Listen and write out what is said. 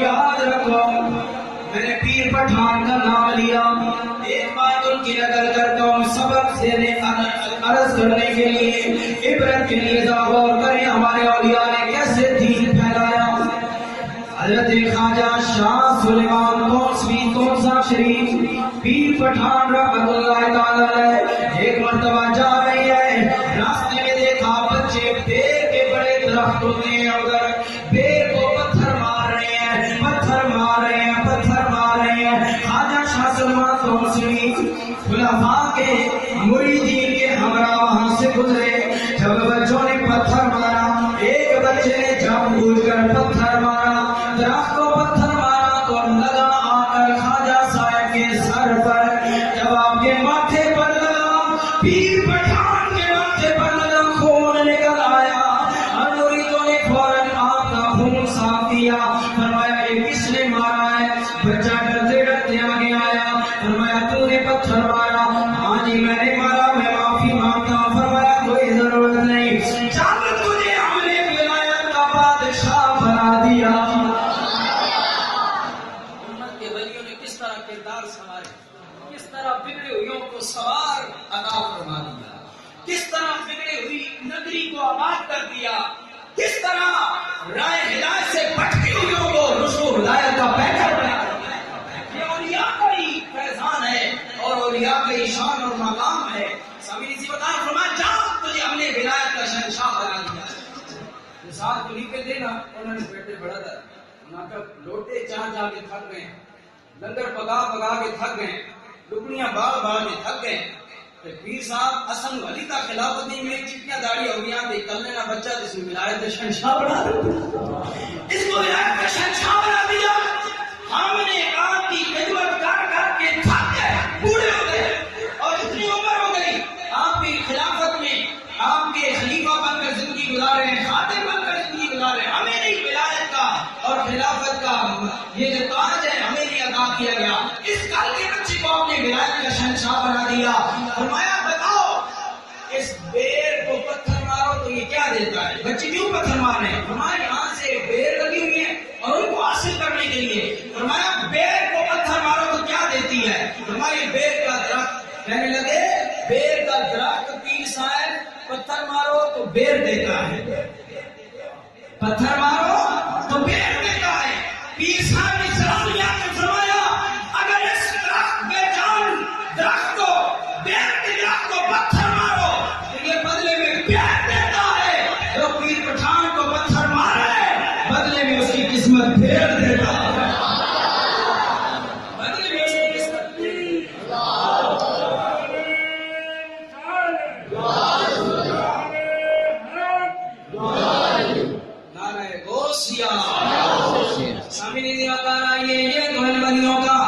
یاد رکھو میں نے پیر پٹھان کا نام لیا، ایک بات ان کی نقل کرتا ہوں سبق دینے عرض کرنے کے لیے، عبرت کے لیے غور کریں ہمارے اولیاء نے کیسے دین پھیلایا۔ حضرت خواجہ شاہ سلیمان کونسا شریف پیر پٹھان رحمت اللہ تعالی علیہ ایک مرتبہ جا رہی ہے، راستے میں دیکھا بچے بیر کے بڑے درخت ہوتے ہیں، ادھر بیر کو پتھر مار رہے ہیں، پتھر مار رہے ہیں، پتھر مار رہے ہیں۔ خواجہ شاہ سلیمان کونسری خلفاء کے مریدین کے ہمراہ وہاں سے گزرے، جب بچوں نے پتھر مارا، ایک بچے نے جب بوجھ کر پتھر مارا، درخت کو پتھر مارا تو لگا آ کر خواجہ صاحب کے سر پر، جب آپ کے ماتھے پر لگا، پیر پٹھان کے ماتھے پر لگا، خون نکل آیا۔ مریدوں نے فوراً آپ کا خون صاف کیا، فرمایا یہ کس نے مارا ہے؟ بچہ ڈرتے ڈرتے آگے آیا، فرمایا تو نے پتھر مارا؟ ہاں جی میں نے مارا، میں معافی مانگتا ہوں۔ فرمایا کوئی ضرورت نہیں، جب تجھے ہم نے ولایت کا بادشاہ بنا دیا۔ امت کے ولیوں نے کس طرح کردار سنوارے، کس طرح بگڑی ہوئیوں کو سوار عطا فرما دیا، کس طرح بگڑی ہوئی نگری کو آباد کر دیا، کس طرح رائے ہدایت سے بھٹکی ہوئیوں کو رسول ہدایت کا پیکر بنا دیا۔ یہ اولیاء کا ہی فیضان ہے اور اولیاء کا ہی شان اور مقام ہے۔ سامعین اسی بتا فرمایا جا تجھے ہم نے ولایت کا شہنشاہ بنا دیا۔ مثال کو لکھ کے دینا، انہوں نے بیٹے بڑا تھا، انہوں نے لوٹے جا کے تھک گئے، لنگر پکا کے تھک گئے، لکڑیاں باغ کے تھک گئے۔ پیر صاحب حسن علی کا خلافت نہیں میں چٹیاں داڑھی ہو گیا کل لینا بچہ جس میں ولایت کا شہنشاہ بنا دیا، اس کو ولایت کا شہنشاہ بنا دیا۔ ہم نے آپ کی خدمت کر کے تھک گئے، بوڑھے ہو گئے اور اتنی عمر ہو گئی، آپ کی خلافت میں آپ کے خلیفہ بن کر زندگی گزارے ہیں، خادم بن کر زندگی گزارے ہیں، ہمیں نہیں ولایت کا اور خلافت کا یہ جو تاج ہے ہمیں نہیں عطا کیا گیا، اس کل کے بچے کو آپ نے ولایت کا شہنشاہ بنا دیا۔ فرمایا بتاؤ اس بیر کو پتھر مارو تو یہ کیا دیتا ہے؟ بچے کیوں پتھر مار رہے ہیں؟ فرمایا یہاں سے بیر لگی ہوئی ہے اور ان کو حاصل کرنے کے لیے۔ فرمایا بیر کو پتھر مارو تو کیا دیتی ہے؟ فرمایا بیر کا درخت، کہنے لگے بیر کا درخت پیر صاحب پتھر مارو تو بیر دیتا ہے، پتھر مارو تو بیر دیتا ہے۔ پیر صاحب نے سلامیہ میں فرمایا اگر اس درخت بے جان درخت کو بیر کے درخت کو پتھر مارو تو یہ بدلے میں بیر دیتا ہے، جو پیر پٹھان کو پتھر مارے بدلے میں اس کی قسمت بیر دیتا ہے، بدلے میں اس کی قسمت نعرہ غوثیہ۔ سامعین یہ دو ولیوں کا